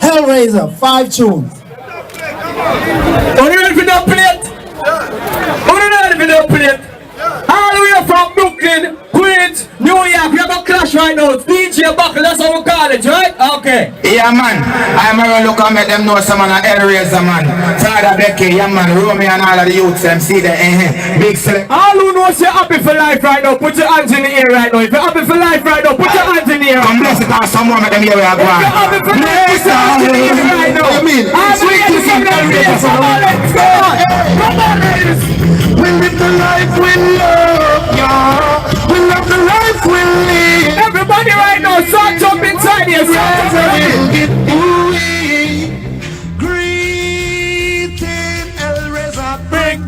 Hellraiser, 5 tunes. Are you ready for the plate? Are you ready for the plate? All the way from Brooklyn, Queens, New York, we have a clash right now. It's DJ Buckle, that's how we call it, right? Okay. Yeah, man. I'm going to look and make them know someone a Hellraiser, man. Father Becky, yeah, man. Romy and all of the youths, them see the big select. All who knows you're happy for life right now, put your hands in the air right now. If you're happy for life right now, put your hands in the air. Come bless it on someone, make them hear where I go. If you're happy for life, put your hands in the air right now. What do you mean? Sweet to see them here. Come on, let's go. Come on, ladies. We live the life we love, yeah. We love the life we live. Everybody right now, start jump inside here. Greeting Hellraiser, bring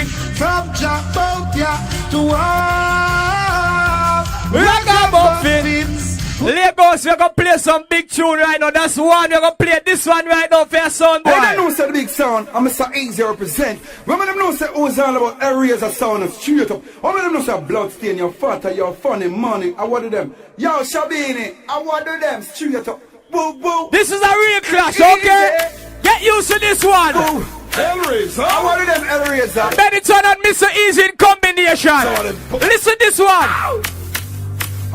from Jabotia to Ragamuffins. Lagos, we're gonna play some big tune right now. That's one. We're gonna play this one right now for your son, boy. I don't know say the big sound. I'm Mr. Easy represent. Remember them know say who's all about areas of sound of straight up. Remember them know say Bloodstain, your father, your funny money. I want them. Yo, Shabini, I want them straight up. Boo boo. This is a real clash, okay? Get used to this one. Boo. Hellraiser. I want them Hellraiser. Benetton and Mr. Easy in combination. Listen this one.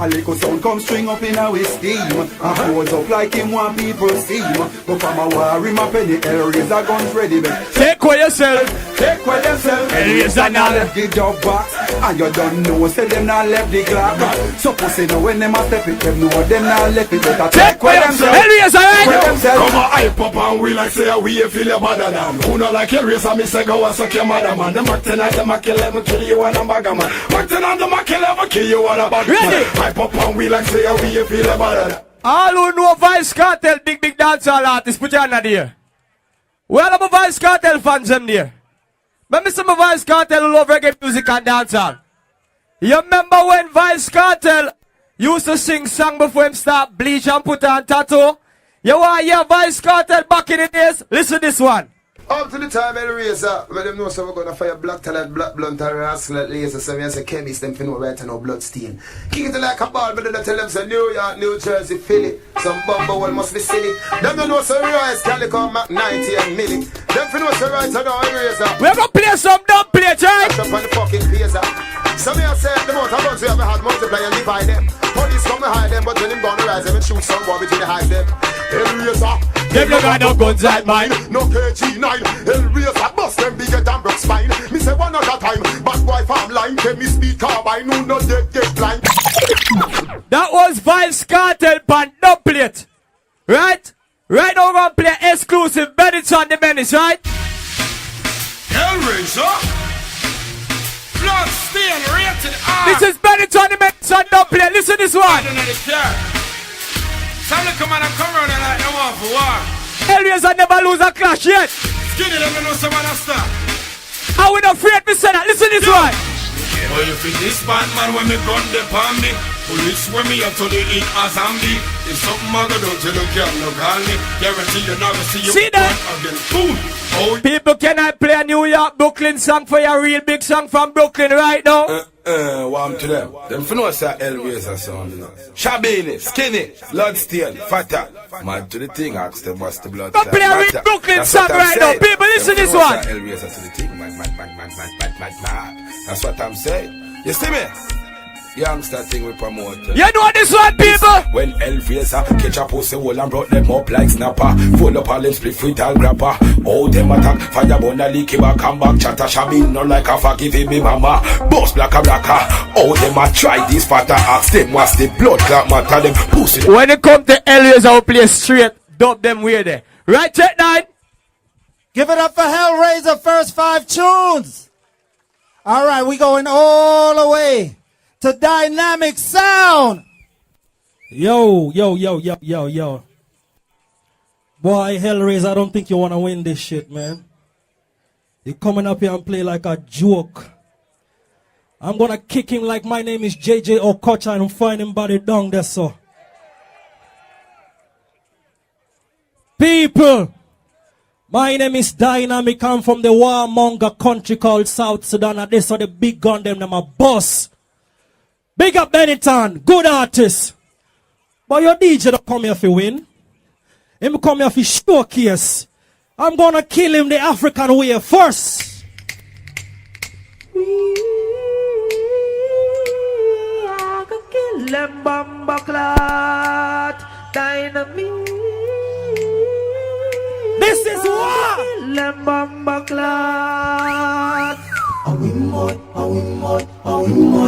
A little sound come string up in a whiskey and pose up like him want people see. But from a war him a penny Hellraiser guns ready. Take away yourself. Take away yourself. Hellraiser now left the job box and you don't know say them not left the glass. So pussy know when them a step it them know them not left it. Take away yourself. Hellraiser right. Come on hype up and we like say we feel your mother than. Who not like Hellraiser me say go and suck your mother man. Them back tonight them a kill them kill you and a bagger man. Back tonight them a kill them kill you and a bagger man. Ready. Hype up and we like say we feel about it. All who know Vice Cartel, big dancehall artists, put your hand there. Well, I'm a Vice Cartel fans them there. But Mr. Vice Cartel who love reggae music and dancehall. You remember when Vice Cartel used to sing song before him start bleach and put on tattoo? You want to hear Vice Cartel back in the days? Listen to this one. Up to the time Hellraiser, let them know so we're gonna fire black talent, black blunt and rascal laser. So we say chemist them finna right and no Bloodstain. Kick it like a ball, but then tell them say New York, New Jersey, Philly. Some bumble must be silly. Them don't know so Royce, Calico, Mac 90 and Millie. Them finna so right and no Hellraiser. We're gonna play some dumb play, right? Up on the fucking pizza. Some here say the amount of guns we ever had multiply and divide them. Police come and hide them, but when them gonna rise them and shoot some boy between the hides them. Hellraiser. Them no got no guns like mine. No KG9. Hellraiser bust them bigger than Brook spine. Me say one at a time. Bad boy farm line. Tell me speed carbine. No no dead blind. That was Vice Cartel pan dub plate. Right? Right now we're gonna play exclusive Benetton the Menace, right? Hellraiser. Bloodstain rated R. This is Benetton the Menace on dub plate. Listen to this one. Somebody come on and come around and like them one for war. Hellraiser never lose a clash yet. Skinny them know someone a stop. I we not afraid to say that. Listen to this one. Oh, you feel this bad man when me gun the palm me. Police when me up to the eat a zombie. If something I go don't you look up, no call me. Guarantee you never see you. See that? Again. Boom. Oh. People, can I play a New York Brooklyn song for you? A real big song from Brooklyn right now? Warm to them. Them finna say Hellraiser sound, you know. Shabini, Skinny, Bloodstain, Fatal. Man to the thing, ask them what's the blood. Go play a real Brooklyn song right now. People, listen to this one. Hellraiser to the thing, man. That's what I'm saying. You see me? Youngster thing we promote. You know this one, people? When Hellraiser catch a pussy hole and brought them up like snapper. Full up all them split with all grapper. Oh, them attack, fire burn a leaky back, come back, chatter shabin, not like a forgiving me mama. Boss blacka. Oh, them a try this fatter ask them what's the blood clot matter them pussy. When it come to Hellraiser, I'll play straight, dub them way there. Right, check 9. Give it up for Hellraiser, first 5 tunes. All right, we going all the way to Dynamic Sound. Yo. Boy, Hellraiser, I don't think you want to win this shit, man. You coming up here and play like a joke. I'm going to kick him like my name is JJ Okocha and find him body down there, so. People, my name is Dynamic. I'm from the warmonger country called South Sudan. And this are the big gun, them a boss. Big up Benetton, good artist. But your DJ don't come here if you win. Him come here for showcase. I'm gonna kill him the African way first. I could kill them bumbleclot. Dynamite. This is what? Kill them bumbleclot.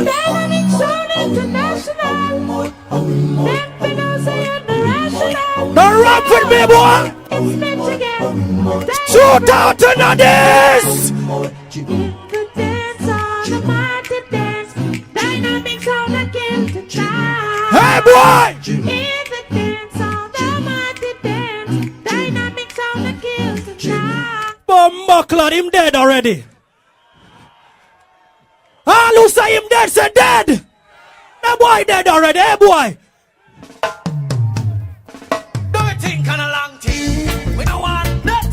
Dynamic Sound International. Them finna say international. Don't rap with me, boy. It's Michigan. Shoot out in this. In the dance on the mighty dance. Dynamic Sound again to die. Hey, boy. In the dance on the mighty dance. Dynamic Sound again to die. Bumbleclad, him dead already. All who say him dead, say dead. That boy dead already, hey boy.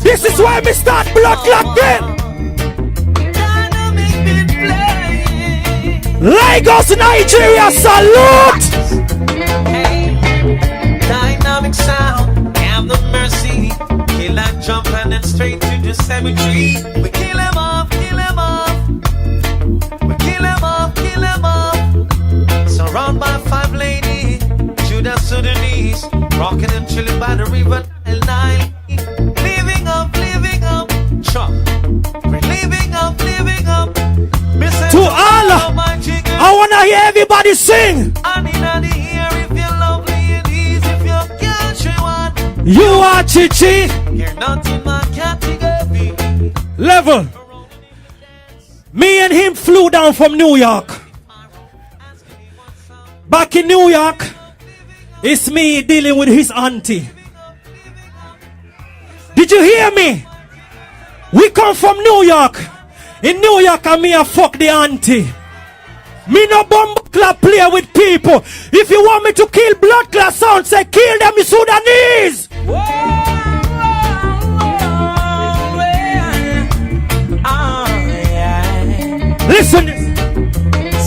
This is why we start blood clotting. Lagos, Nigeria, salute. Dynamic Sound, have the mercy. Kill and jump and then straight to the cemetery. We kill him off, kill him off. We kill him off, kill him off. Surrounded by 5 ladies, Judah Sudanese, rocking and chilling by the river Nile. Living up, chop. We're living up. To Allah, I wanna hear everybody sing. You are Chichi. You're not in my category. Level. Me and him flew down from New York. Back in New York, it's me dealing with his auntie. Did you hear me? We come from New York. In New York, and me a fuck the auntie. Me no bumbleclad play with people. If you want me to kill blood clot sound, say kill them, you Sudanese. Listen this.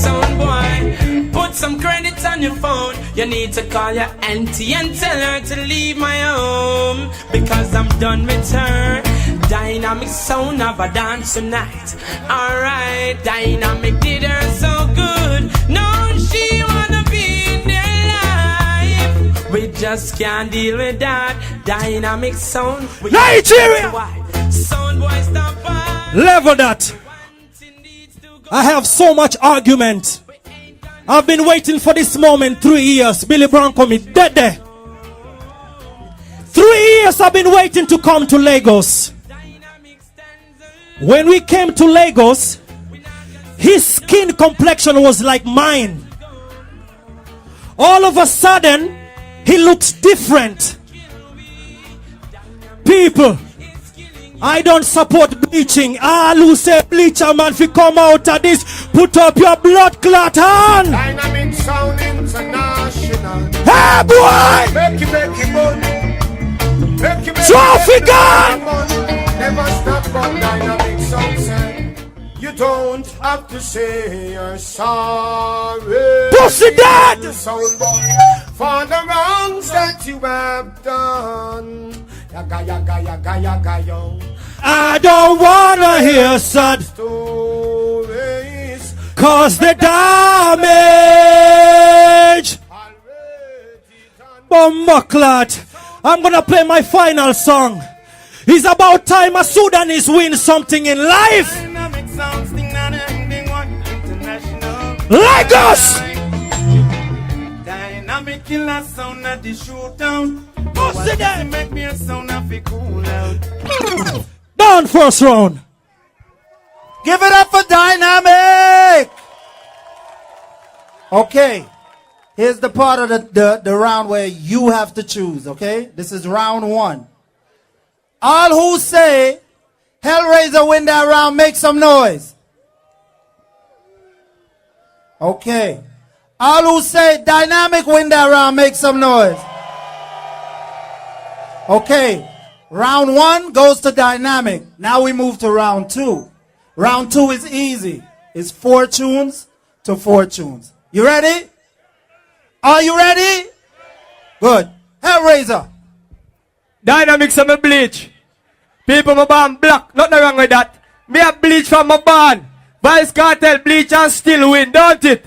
Sound boy, put some credits on your phone. You need to call your auntie and tell her to leave my home, because I'm done with her. Dynamic Sound have a dance tonight. Alright, Dynamic did her so good. No, she wanna be in their life. We just can't deal with that. Dynamic Sound. Nigeria! Sound boy, stop by. Level that. I have so much argument. I've been waiting for this moment 3 years. Billy Brown come in dead there. 3 years I've been waiting to come to Lagos. When we came to Lagos, his skin complexion was like mine. All of a sudden, he looks different. People, I don't support bleaching. All who say bleacher man, if you come out of this, put up your blood clot hand. Dynamic Sound International. Hey boy! Make it money. Trophy gun! Never stop but Dynamic Sound say you don't have to say you're sorry. Pussy dead! Sound boy, for the wrongs that you have done. Yaga, yaga, yaga, yaga, yo. I don't wanna hear sad Stories. cause the damage. Bumbleclad, I'm gonna play my final song. It's about time a Sudanese win something in life. Lagos! Dynamic killer sound at the showdown. Pussy dead! Make me a sound of it cool out. Down first round. Give it up for Dynamic. Okay. Here's the part of the round where you have to choose, okay? This is round 1. All who say Hellraiser win that round, make some noise. Okay. All who say Dynamic win that round, make some noise. Okay. Round 1 goes to Dynamic. Now we move to round 2. Round 2 is easy. It's 4 tunes to 4 tunes. You ready? Are you ready? Good. Hellraiser. Dynamics and me bleach. People my born black, nothing wrong with that. Me a bleach from my born. Vice Cartel bleach and still win, don't it?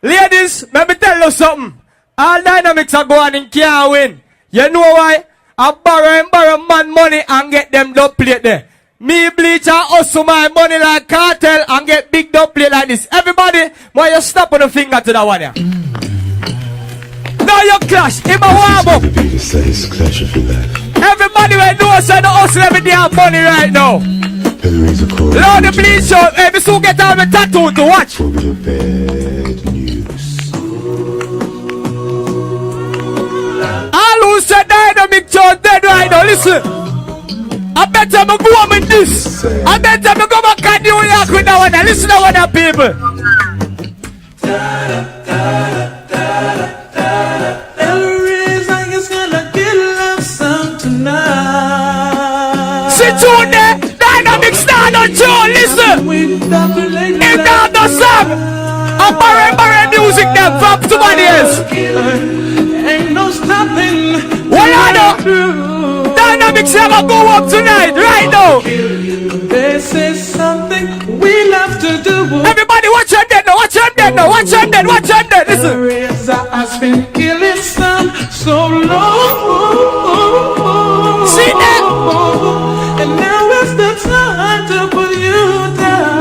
Ladies, let me tell you something. All Dynamics are going and can't win. You know why? I borrow man money and get them dub plate there. Me bleach and hustle my money like Cartel and get big dub plate like this. Everybody, why you stop on the finger to that one here? Now you clash, in my warm up. Everybody right now say the hustle every day have money right now. Lord the bleach out, every soon get out of tattoo to watch. All who say Dynamic Joe dead right now, listen. I bet I'm go home with this. I bet I'm go back to New York with that one. Listen to what people. Sit down there, Dynamic stand on Joe, listen. If not the song, I'm barring music them from somebody else. Ain't no stopping. What I know? Dynamics never go up tonight, right now. This is something we love to do. Everybody watch them dead now, watch them dead now, watch them dead, watch them dead, listen. I've been killing some so long. See that? And now is the time to put you down.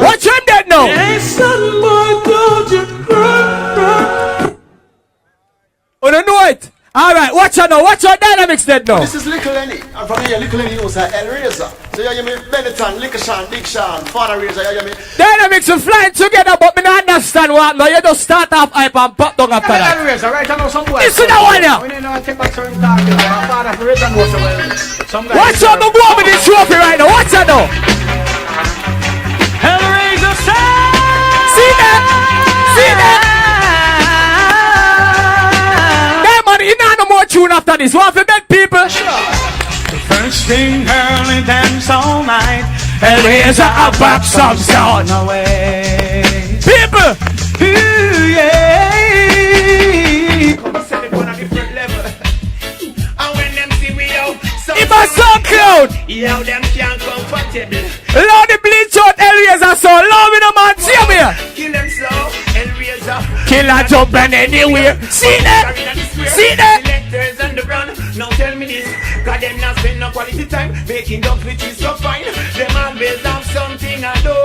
Watch them dead now. Hey, son, boy, don't you cry. Oh, don't know it. Alright, watch out now, watch out Dynamics dead now. This is Little Lenny. I'm from here, Little Lenny knows El Razor. So you hear me, Benetton, Liquor Sean, Big Sean, Father Razor, you hear me? Dynamics are flying together, but me not understand what now. You just start off hype and pop down after that. El Razor, right? I know some boys. Listen to that one now. We need to take back certain targets. Father Razor knows so well. Some guys. Watch out, no go over this trophy right now, watch out now. El Razor sound. See that? See that? You know no more tune after this. What if you beg people? First thing early, dance all night. El Razor a box some sound. Away. People! Ooh, yeah. If I saw cloud, yo, them can't comfortable. Lord the bleach out El Razor so love me no man see me. Kill them slow, El Razor. Killer jumping anywhere. See that? See that? Selectors on the run. Now tell me this, cause them not spend no quality time making dubs which is so fine. Them always have something I do.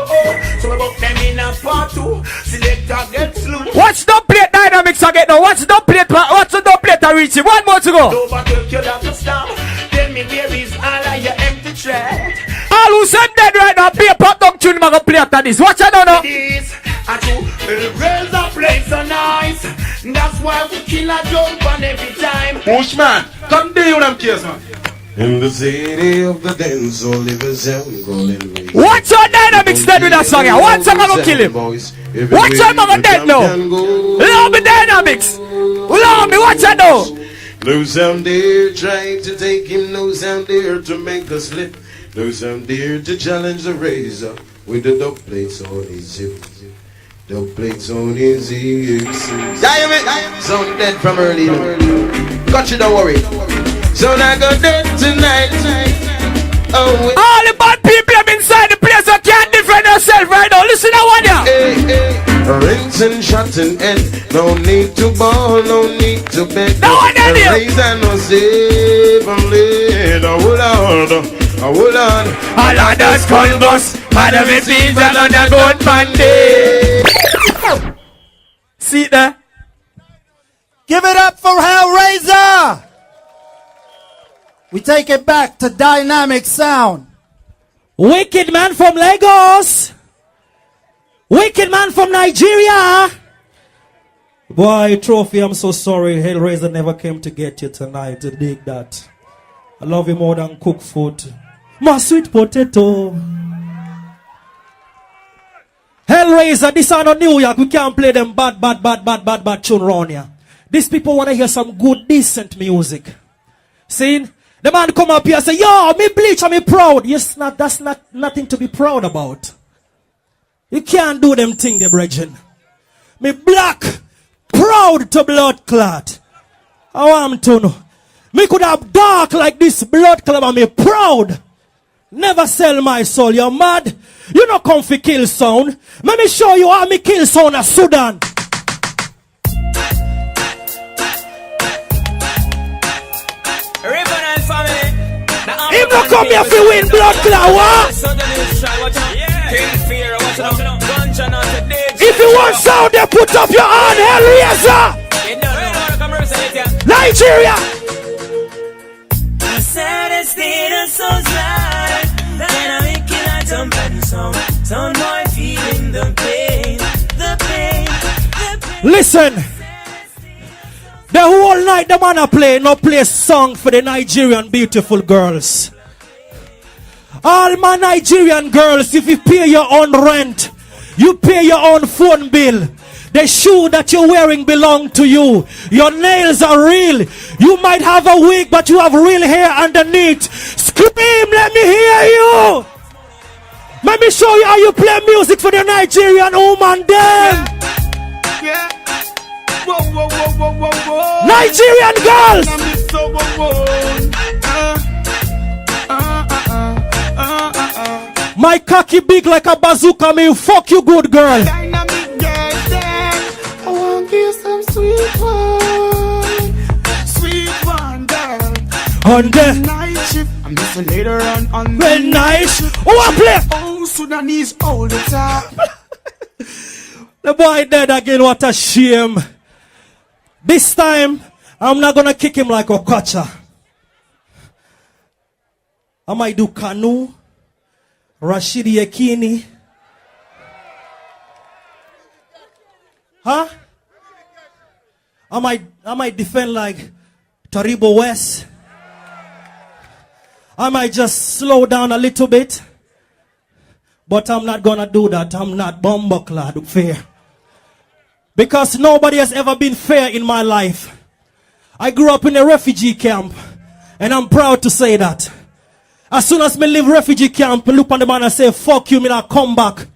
So we book them in a part 2. Selector get slew. Watch the plate Dynamics again now. Watch the plate. Watch the plate to reach it. One more to go. Over to kill up the star. Tell me where is all of your empty threat. All who send dead right now, be a pop dog tune, I'm gonna play after this. Watch out now. This are true. El Razor plays so nice. That's why we kill a jump on every time. Bushman, come deal with them kids, man. In the city of the dance, all livers and golden rays. Watch out Dynamics dead with that song here. One song I'm gonna kill him. Watch out I'm gonna dead now. Love me Dynamics. Love me, watch out now. No sound there trying to take him, no sound there to make us slip. No sound there to challenge the Razor with the dub plates on his hips. Dub plates on his hips. Sound dead from early. Got you, don't worry. Sound I got dead tonight. Oh, all the bad people have inside the place that can't defend themselves right now. Listen to one here. Hey, hey. Rinse and shot and end. No need to ball, no need to beg. No one in here. Razor no save and lead. Oh Lord, oh Lord. All of those gun bus, Madam is and on the gun bandit. See it there? Give it up for Hellraiser! We take it back to Dynamic Sound. Wicked man from Lagos. Wicked man from Nigeria. Boy, Trophy, I'm so sorry. Hellraiser never came to get you tonight. I dig that. I love you more than cooked food. My sweet potato. Hellraiser, this are not New York. We can't play them bad tune round here. These people want to hear some good, decent music. See? The man come up here and say, yo, me bleach and me proud. Yes, that's not nothing to be proud about. You can't do them thing, the brethren. Me black, proud to blood clot. How am to know? Me could have dark like this blood club and me proud. Never sell my soul. You're mad? You not come for kill sound. Let me show you how me kill sound at Sudan. If not come here for win blood clot, what? If you want sound, then put up your hand, Hellraiser. Nigeria. The saddest thing is so sad. Then I make it like jump and some boy feeling the pain, the pain, the pain. Listen. The whole night the man a play song for the Nigerian beautiful girls. All my Nigerian girls, if you pay your own rent, you pay your own phone bill. The shoe that you're wearing belong to you. Your nails are real. You might have a wig, but you have real hair underneath. Scream, let me hear you. Let me show you how you play music for the Nigerian woman then. Yeah. Whoa, whoa, whoa, whoa, whoa, whoa. Nigerian girls. My cocky big like a bazooka, me fuck you good girl. Dynamic girls, then I want to give some sweet one, girl. On the night shift, I'm missing later on well, nice. Oh, I play. Oh, Sudanese all the time. The boy dead again, what a shame. This time, I'm not gonna kick him like a catcher. I might do Kanu, Rashidi Yakini. Huh? I might defend like Taribo West. I might just slow down a little bit. But I'm not gonna do that. I'm not Bombuckler, fair. Because nobody has ever been fair in my life. I grew up in a refugee camp. And I'm proud to say that. As soon as me leave refugee camp, look on the man and say, fuck you, me not come back.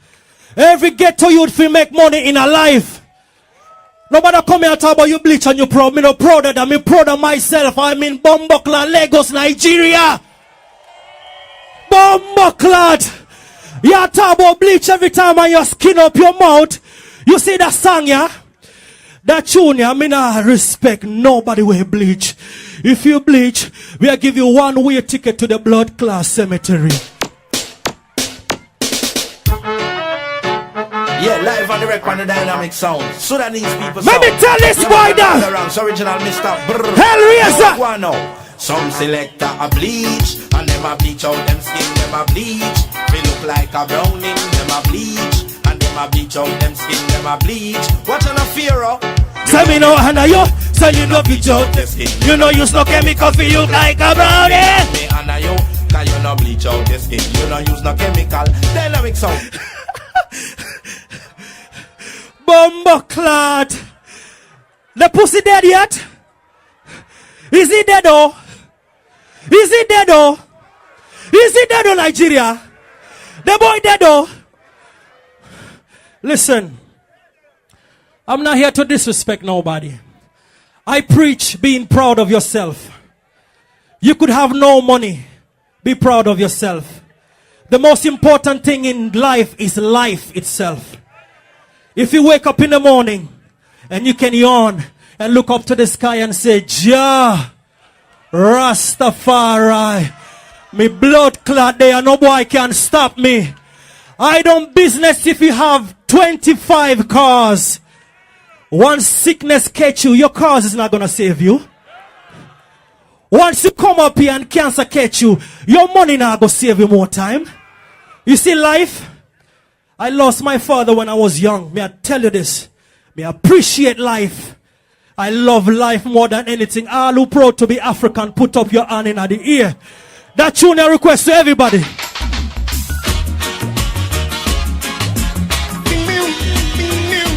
Every ghetto youth will make money in a life. Nobody come here and talk about you bleach and you proud. Me not proud of that. Me proud of myself. I'm in Bombuckler, Lagos, Nigeria. Bombuckler. You talk about bleach every time and you skin up your mouth. You see that song, yeah? That tune, yeah? I mean, I respect nobody will bleach. If you bleach, we'll give you one-way ticket to the blood class cemetery. Yeah, live on the record on the dynamic sound. Sudanese people Let me tell this boy that. Original Mr. Hellraiser. Some selector a bleach, and them a bleach out them skin, them a bleach. They look like a browning, them a bleach. And them a bleach out them skin, them a bleach. Watch on a Pharaoh. Say me no hand you, say you no bleach out the skin. You no use no chemical for you like a brownie. Me and you, cause you no bleach out the skin. You no use no chemical. Dynamic sound. Bombuckler. The pussy dead yet? Is he dead oh? Is he dead oh? Is he dead oh, Nigeria? The boy dead oh? Listen, I'm not here to disrespect nobody. I preach being proud of yourself. You could have no money. Be proud of yourself. The most important thing in life is life itself. If you wake up in the morning and you can yawn and look up to the sky and say, Jah, Rastafari, me blood clot there, no boy can stop me. I don't business if you have 25 cars. One sickness catch you, your cars is not gonna save you. Once you come up here and cancer catch you, your money not gonna save you more time. You see life? I lost my father when I was young. May I tell you this? May I appreciate life. I love life more than anything. All who proud to be African, put up your hand in the ear. That tune I request to everybody.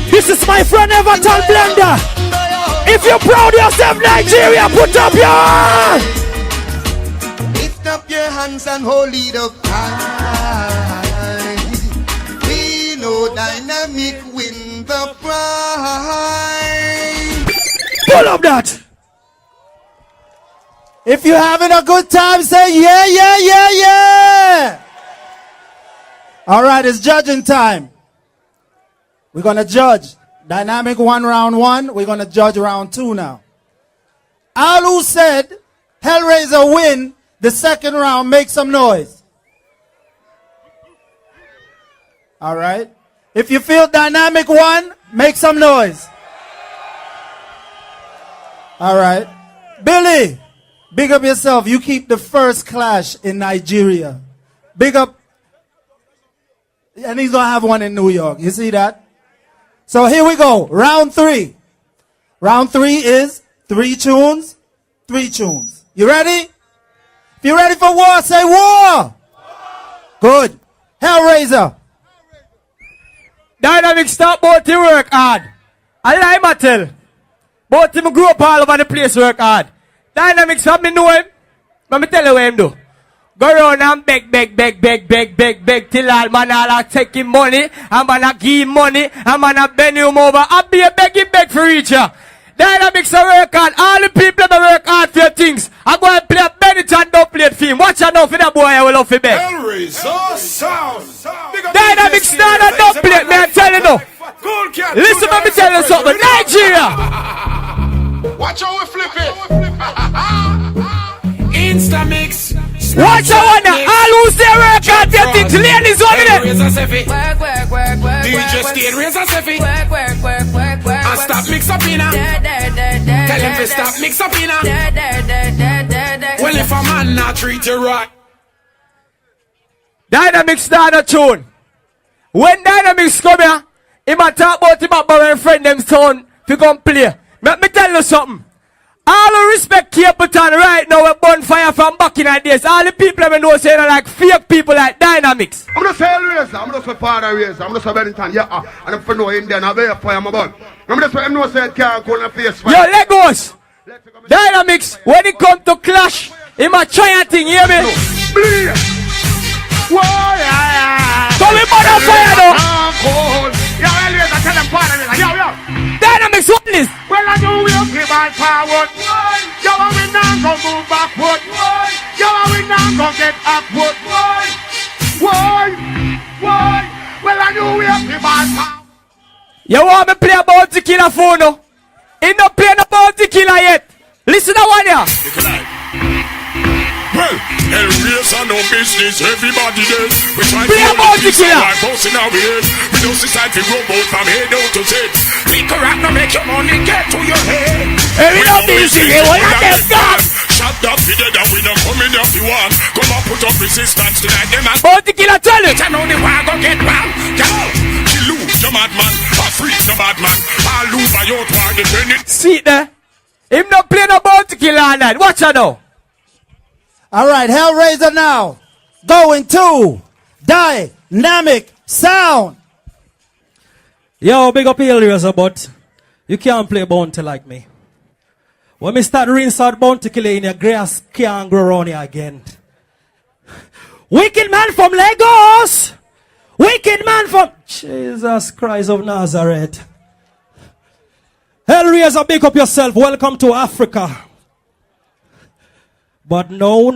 This is my friend Everton Blender. If you're proud of yourself, Nigeria, put up your hand. Lift up your hands and hold it up high. We know dynamic win the prize. Pull up that. If you're having a good time, say yeah, yeah, yeah, yeah. All right, it's judging time. We're going to judge. Dynamic 1, round 1. We're going to judge round 2 now. All who said Hellraiser win the second round, make some noise. All right. If you feel Dynamic 1, make some noise. All right. Billy, big up yourself. You keep the first clash in Nigeria. Big up. And he's going to have one in New York. You see that? So here we go. Round 3. Round 3 is 3 tunes, 3 tunes. You ready? If you're ready for war, say war. Good. Hellraiser. Dynamic stop both to work hard. I like my tell. Both him grew up all over the place work hard. Dynamics have me know him. Let me tell you what him do. Go around and beg till all man all take him money. And man a give him money. And man a bend him over. And be a beg for each other. Dynamics a work hard. All the people that work hard for your things. I go and play a Bennett and don't play it for him. Watch out now for that boy I will love for beg. Dynamics stand and don't play it, man. Tell you now. Listen, let me tell you something. Nigeria. Watch how we flip it. Instamix. Watch out now. All who's there work hard for your things. Ladies over there. DJ State, raise a Seffi. And stop mix up in. Tell him to stop mix up in. Well, if a man not treat you right. Dynamics start a tune. When Dynamics come here, he might talk about him about a friend them son to come play. Let me tell you something. All the respect Capleton right now with bonfire from back in the days. All the people that know saying like fake people like Dynamics. I'm just saying Hellraiser, I'm just a father Razor, I'm just a Bennington, yeah, and if I know him then I'll be a fire my bun. I'm just him know say it can't go in the face fire. Yo, Legos! Dynamics, when it come to clash, he might try a thing, hear me? Bleed! Whoa, Come in mother fire though! Yo, Hellraiser, tell them father Razor, yo. Dynamics, what is? Well, I do we okay by forward. Yo, we not gonna move backward. Yo, we not gonna get upward. Why? Well, I do we okay by forward. You want me play about the killer phone no? He not playing about the killer yet. Listen to one here. Well, Hellraiser no business, everybody dead. We try play about the killer. Like bossing our head. We don't decide to go both from head down to Z. Liquor rap no make your money get to your head. We no business, we want them done. Shut up, we dead and we don't come in if you want. Come up, put up resistance tonight, them and about the killer, tell it. I know the war go get round. Go, you lose, you madman. A freak, no bad man. I'll lose my youth war, defending. See there? Him not playing about the killer all night. Watch out now. All right, Hellraiser now. Going to Dynamic Sound. Yo, big up Hellraiser, but you can't play bounty like me. When me start rinse out bounty killer in your grass, can't grow around here again. Wicked man from Lagos. Wicked man from Jesus Christ of Nazareth. Hellraiser, big up yourself. Welcome to Africa. But no.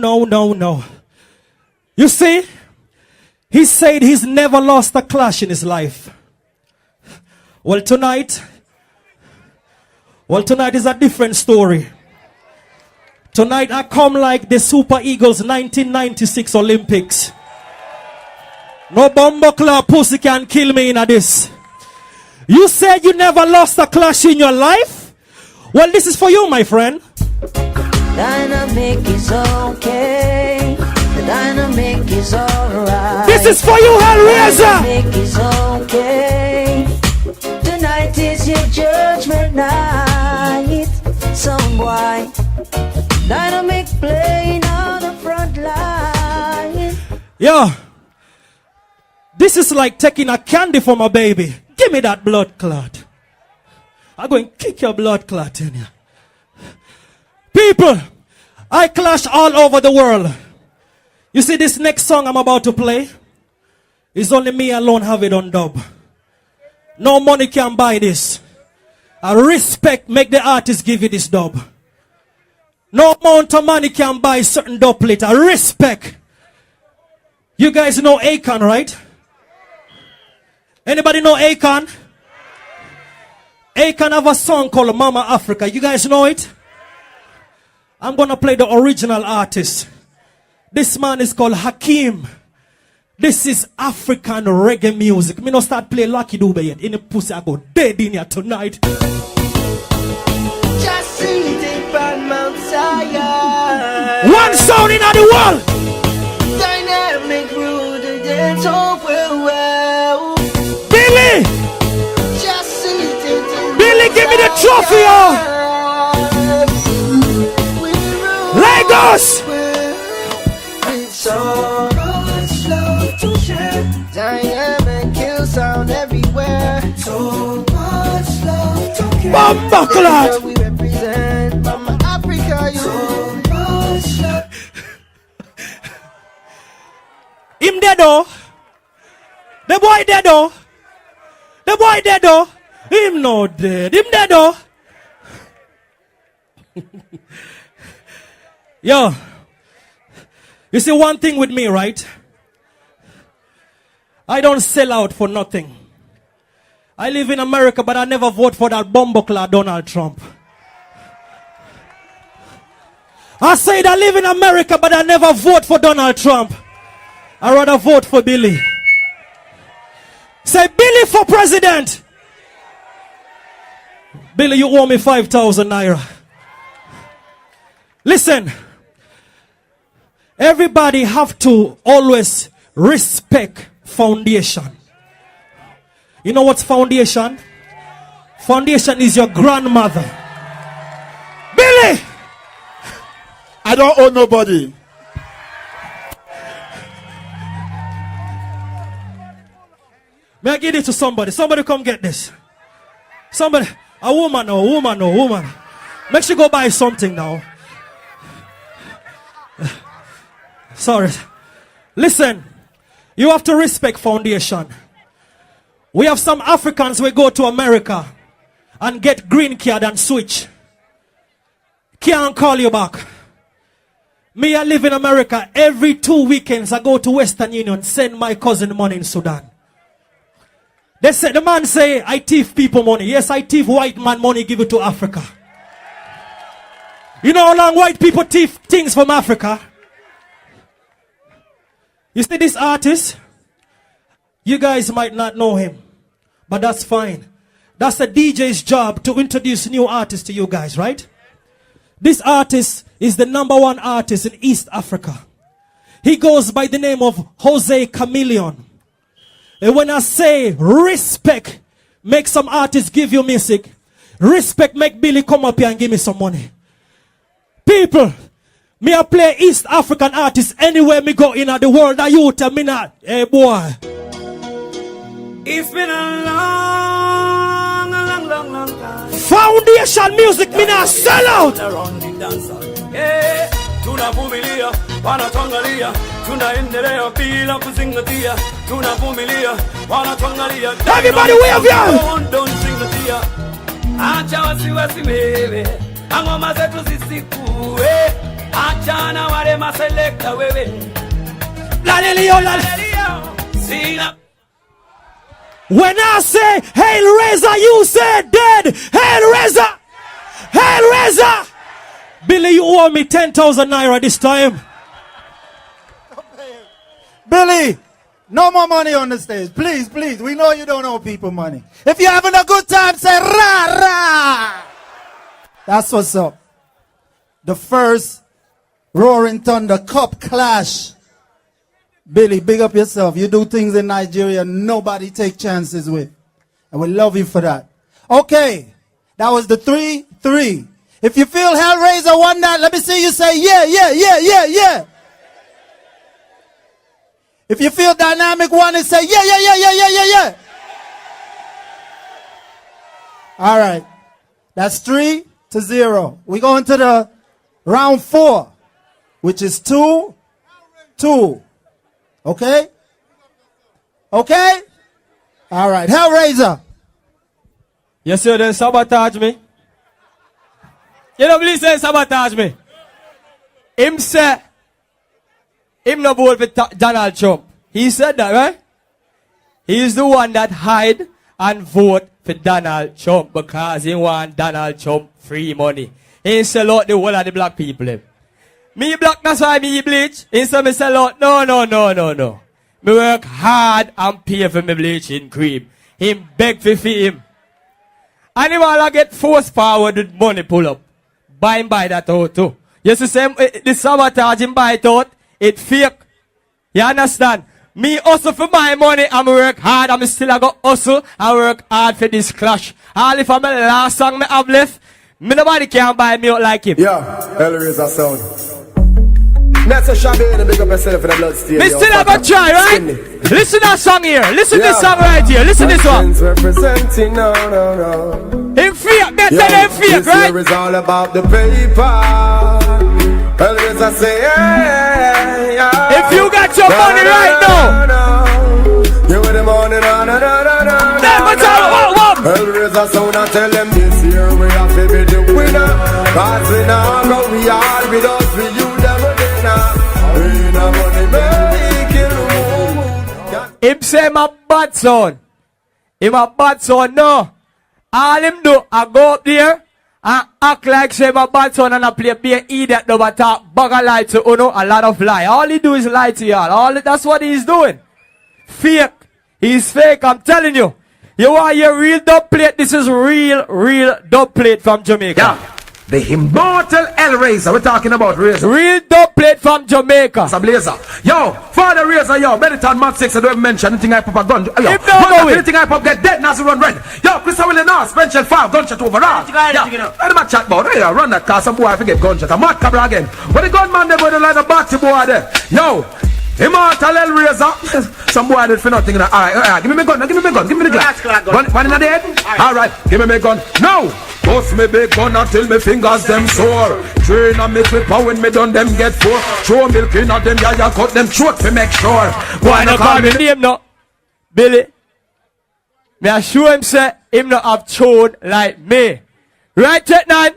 You see, he said he's never lost a clash in his life. Well, tonight is a different story. Tonight I come like the Super Eagles 1996 Olympics. No bumbuckler pussy can kill me in this. You said you never lost a clash in your life? Well, this is for you, my friend. Dynamic is okay. The dynamic is alright. This is for you, Hellraiser. Dynamic is okay. Tonight is your judgment night. Some boy. Dynamic playing on the front line. Yo, this is like taking a candy from a baby. Give me that blood clot. I'm going to kick your blood clot in you. People, I clash all over the world. You see this next song I'm about to play? It's only me alone have it on dub. No money can buy this. I respect, make the artist give you this dub. No amount of money can buy certain doublet. Respect. You guys know Akon, right? Anybody know Akon? Akon have a song called Mama Africa. You guys know it? I'm gonna play the original artist. This man is called Hakeem. This is African reggae music. Me no start play Lucky Dube yet. In the pussy I go dead in here tonight. Just sing it on Mount Zion. One sound in the world. Dynamic rude and dance well. Billy! Just sing it. Billy, give me the trophy, oh! Lagos! So much love to share. Dynamic kill sound everywhere. So much love to care. Bomba clot! We represent Mama Africa. So much love. Him dead though. The boy dead though. The boy dead though. Him no dead. Him dead though. Yo. You see one thing with me, right? I don't sell out for nothing. I live in America, but I never vote for that bumbleclad Donald Trump. I said I live in America, but I never vote for Donald Trump. I rather vote for Billy. Say Billy for president. Billy, you owe me 5,000 naira. Listen. Everybody have to always respect foundation. You know what's foundation? Foundation is your grandmother. Billy! I don't owe nobody. May I give it to somebody? Somebody come get this. Somebody, a woman. Make sure you go buy something now. Sorry. Listen, you have to respect foundation. We have some Africans who go to America and get green card and switch. Can't call you back. Me, I live in America. Every 2 weekends I go to Western Union, send my cousin money in Sudan. They say, the man say, I thief people money. Yes, I thief white man money, give it to Africa. You know how long white people thief things from Africa? You see this artist? You guys might not know him, but that's fine. That's a DJ's job to introduce new artists to you guys, right? This artist is the #1 artist in East Africa. He goes by the name of Jose Chameleon. And when I say respect, make some artists give you music. Respect, make Billy come up here and give me some money. People, me I play East African artists anywhere me go in the world. That you tell me not, hey boy. It's been a long time. Foundation music, me not sell out. Yeah, tunavumilia, wanatuangalia, tunaendelea bila kuzingatia, tunavumilia, wanatuangalia. Everybody wave ya. Don't zingatia, acha wasiwasi wewe, ngoma zetu zisikue, acha na wale maselekta wewe. Lalelio. Sina. When I say Hail Razor, you say dead. Hail Razor. Hail Razor. Billy, you owe me 10,000 naira this time. Billy, no more money on the stage. Please, please. We know you don't owe people money. If you're having a good time, say rah, rah. That's what's up. The first Roaring Thunder Cup clash. Billy, big up yourself. You do things in Nigeria nobody take chances with. And we love you for that. Okay. That was the 3-3. If you feel Hellraiser won that, let me see you say yeah. If you feel Dynamic won it, say yeah. All right. That's 3-0. We go into the round 4, which is 2-2. Okay? Okay? All right. Hellraiser. Yes, sir, they sabotage me. You don't believe they sabotage me? Him say, him no vote for Donald Trump. He said that, right? He's the one that hide and vote for Donald Trump because he want Donald Trump free money. He sell out the whole of the black people. Me black, that's why me bleach. He say me sell out. No. Me work hard and pay for me bleaching cream. Him beg for him. And him all get forced forward with money pull up. Buy that out too. You see the sabotage him buy it out. It fake. You understand? Me hustle for my money and work hard and me still I go hustle and work hard for this clash. All if I'm the last song me have left, me nobody can buy me out like him. Yeah, Hellraiser sound. That's a shabby and big up yourself for the blood stain. Me still have a try, right? Listen to that song here. Listen to this song right here. Listen to this one. Representing, no. Him fake, better than fake, right? This is all about the paper. Hellraiser say, yeah. If you got your money right now. You with the money, no. Never tell him, Hellraiser sound and tell them this year we have to be the winner. Cause we now go, we are with us, for you, them him say him a bad son. Him a bad son, no. All him do, I go up there and act like say him a bad son and I play be an idiot no but talk bugger lie to uno, a lot of lie. All he do is lie to y'all. That's what he's doing. Fake. He's fake, I'm telling you. You want your real dub plate? This is real dub plate from Jamaica. Yeah. The immortal Hellraiser, we're talking about Razor. Real dub plate from Jamaica. It's a blazer. Yo, Father Razor, yo, Meditan Mark 6, I don't even mention anything I pop a gun. Yo, anything I pop get dead, Nazi run red. Yo, Christopher Willie North, Spencer 5, gunshot overall. Yeah, what am I chat about? Yeah, run that car, some boy I forget gunshot. I'm Matt Cabra again. What the gunman they going to line the boxy boy there? Yo, immortal Hellraiser. Some boy did for nothing. Alright, give me my gun, give me the glass. One in the head? Alright, give me my gun. No! Bust me big gun until me fingers them sore. Train and me clipper when me done them get four. Throw milk in at them, yeah, cut them throat to make sure. Why not call me name no? Billy. Me I show him say him not have chode like me. Right, Tech 9?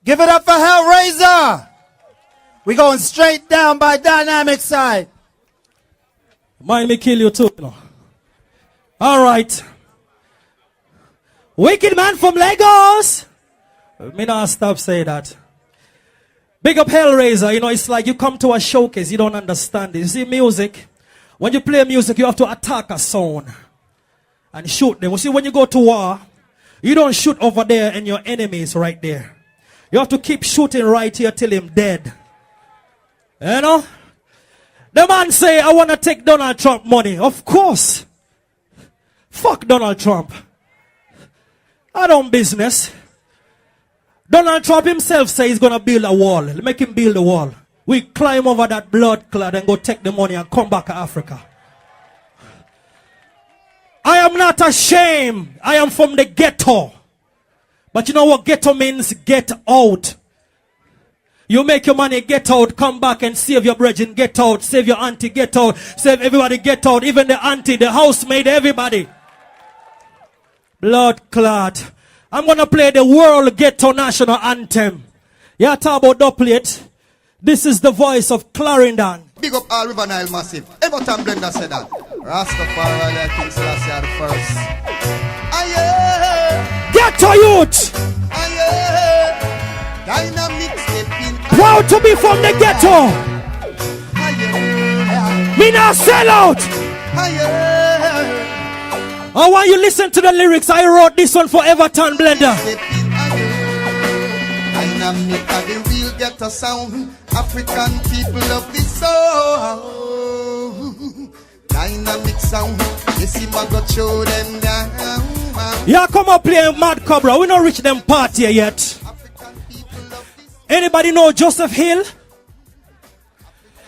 Give it up for Hellraiser. We going straight down by Dynamic side. Mind me kill you too, you know. Alright. Wicked man from Lagos. Me not stop say that. Big up Hellraiser. You know, it's like you come to a showcase, you don't understand it. You see music, when you play music, you have to attack a sound and shoot them. You see, when you go to war, you don't shoot over there and your enemy is right there. You have to keep shooting right here till him dead. You know? The man say, I want to take Donald Trump money. Of course. Fuck Donald Trump. I don't business. Donald Trump himself say he's going to build a wall. Make him build a wall. We climb over that blood clot and go take the money and come back to Africa. I am not ashamed. I am from the ghetto. But you know what ghetto means? Get out. You make your money, get out, come back and save your brethren, get out, save your auntie, get out, save everybody, get out, even the auntie, the housemaid, everybody. Blood clot. I'm gonna play the World Ghetto National Anthem. Yeah, talk about dubplate. This is the voice of Clarendon. Big up all River Nile Massive. Everton Blender said that. Rastafari, I think Selassie are the first. Aye, Ghetto youth! aye, dynamic stepping. Proud to be from the ghetto! Me not sell out! I want you to listen to the lyrics. I wrote this one for Everton Blender. Dynamic are the real ghetto sound. African people love this song. Dynamic sound. You see my God show them down. Yeah, come up play Mad Cobra. We not reach them party yet. Anybody know Joseph Hill?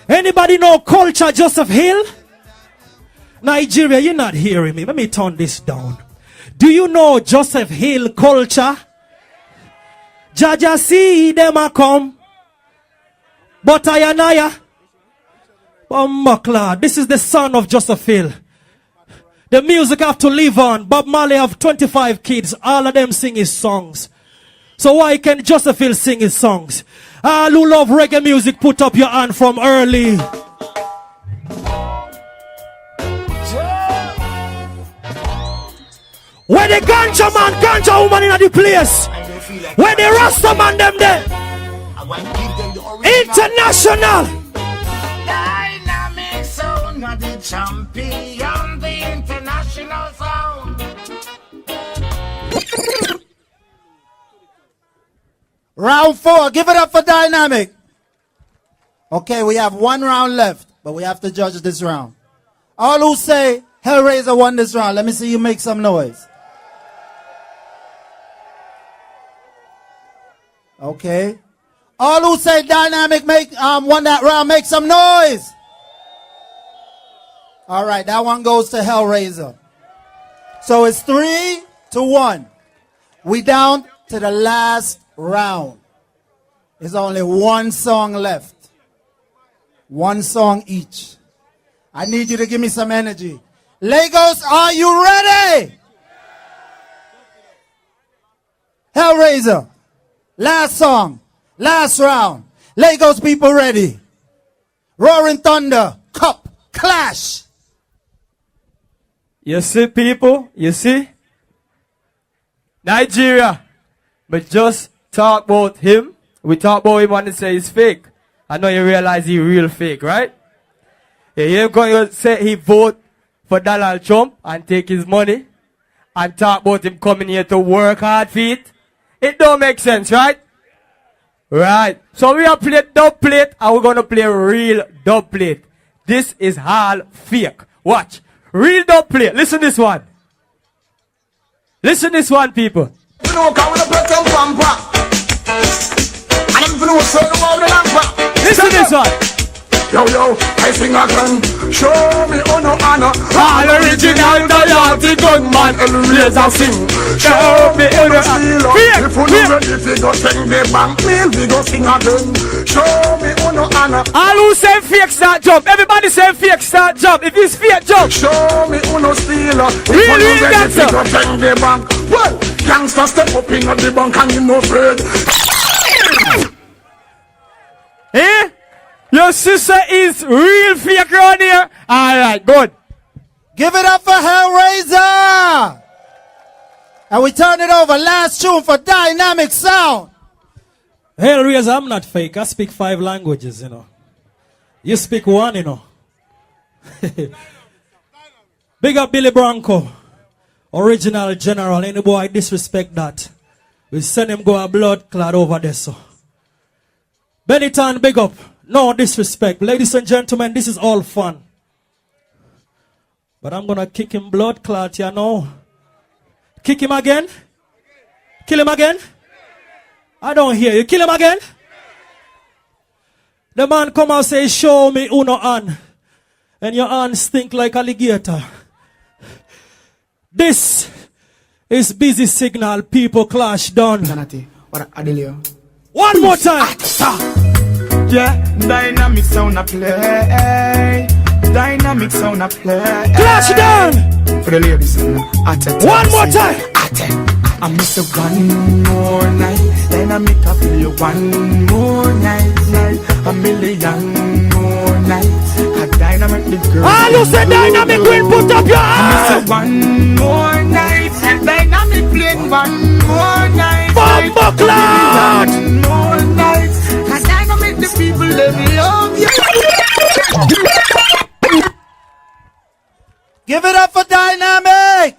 Anybody know Culture Joseph Hill? Nigeria, you're not hearing me. Let me turn this down. Do you know Joseph Hill Culture? Jaja see them a come. But I Makla, this is the son of Joseph Hill. The music have to live on. Bob Marley have 25 kids. All of them sing his songs. So why can Joseph Hill sing his songs? All who love reggae music, put up your hand from early. Where the ganja man, ganja woman in the place. Where the Rasta man them there. International. Dynamic sound of the champion, the international sound. Round 4, give it up for Dynamic. Okay, we have 1 round left, but we have to judge this round. All who say Hellraiser won this round, let me see you make some noise. Okay. All who say Dynamic won that round, make some noise. All right, that one goes to Hellraiser. So it's 3-1. We down to the last round. There's only 1 song left. 1 song each. I need you to give me some energy. Lagos, are you ready? Hellraiser. Last song. Last round. Lagos people ready. Roaring Thunder. Cup. Clash. You see, people? You see? Nigeria. But just talk about him. We talk about him and say he's fake. I know you realize he's real fake, right? Yeah, you're going to say he vote for Donald Trump and take his money and talk about him coming here to work hard for it. It don't make sense, right? Right. So we are playing dub plate and we're going to play real dub plate. This is all fake. Watch. Real dub plate. Listen this one. Listen this one, people. Listen this one. Yo, I sing again. Show me honor, honor. All original loyalty gunman. Hellraiser sing. Show me honor. If you know ready, we go sing the bank meal, we go sing again. Show me honor, honor. All who say fake start jump. Everybody say fake start jump. If it's fake jump. Show me honor stealer. If Real, you know real ready, gangster. we go sing the bank. Well, gangsters step up in the bank and you no afraid. Eh? Your sister is real fake around here. Alright, good. Give it up for Hellraiser. And we turn it over. Last tune for Dynamic Sound. Hellraiser, I'm not fake. I speak 5 languages, you know. You speak 1, you know. Big up Billy Bronco. Original general. Any boy disrespect that. We send him go a blood clot over there, so. Benetton, big up. No disrespect. Ladies and gentlemen, this is all fun. But I'm gonna kick him blood clot, you know. Kick him again? Kill him again? I don't hear you. Kill him again? The man come and say, show me uno hand. And your hand stink like alligator. This is busy signal. People clash done. One more time. Yeah, dynamic sound a play. Dynamic sound a play. Clash done. For the ladies, one more time. I miss it one more night. Dynamic a play one more night. A million more nights. A dynamic the girl. All you say dynamic will put up your hand. I miss it one more night. Dynamic playing one more night. Bomba cloud. One more night. A dynamic the people they love you. Give it up for Dynamic.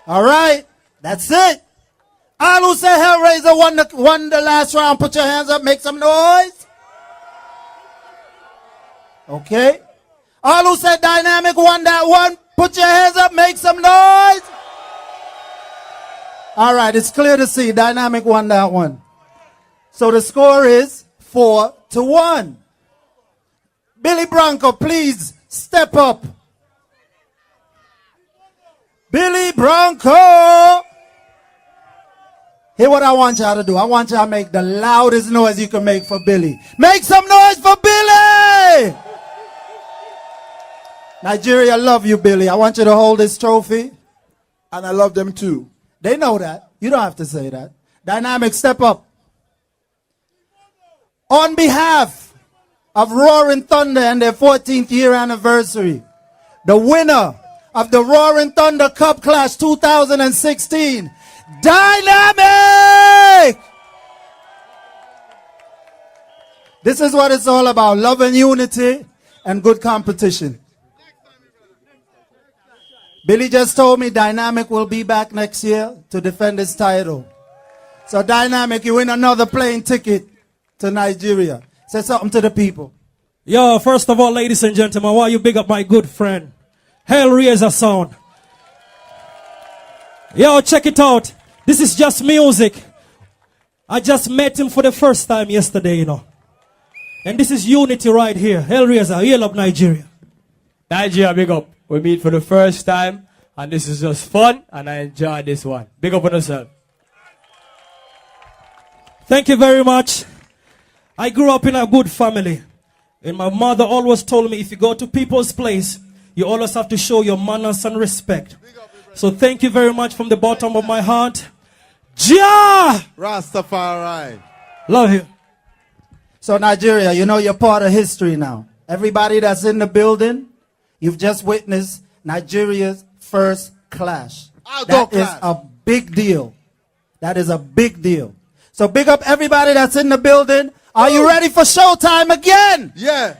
All right, that's it. All who say Hellraiser won the last round, put your hands up, make some noise. Okay. All who said Dynamic won that one, put your hands up, make some noise. All right, it's clear to see Dynamic won that one. So the score is 4-1. Billy Bronco, please step up. Billy Bronco. Here's what I want y'all to do. I want y'all to make the loudest noise you can make for Billy. Make some noise for Billy. Nigeria love you, Billy. I want you to hold this trophy. And I love them too. They know that. You don't have to say that. Dynamic, step up. on behalf of Roaring Thunder and their 14th year anniversary, the winner of the Roaring Thunder Cup Clash 2016, Dynamic! This is what it's all about, love and unity and good competition. Billy just told me Dynamic will be back next year to defend his title. So Dynamic, you win another plane ticket to Nigeria. Say something to the people. Yo, first of all, ladies and gentlemen, why you big up my good friend, Hellraiser Sound. Yo, check it out. This is just music. I just met him for the first time yesterday, you know. And this is unity right here. Hellraiser, hail up Nigeria. Nigeria, big up. We meet for the first time, and this is just fun, and I enjoy this one. Big up on yourself. Thank you very much. I grew up in a good family. And my mother always told me, if you go to people's place, you always have to show your manners and respect. So thank you very much from the bottom of my heart. Jah! Rastafari. Love you. So Nigeria, you know you're part of history now. Everybody that's in the building, you've just witnessed Nigeria's first clash. That is a big deal. That is a big deal. So big up everybody that's in the building. Are you ready for showtime again? Yeah.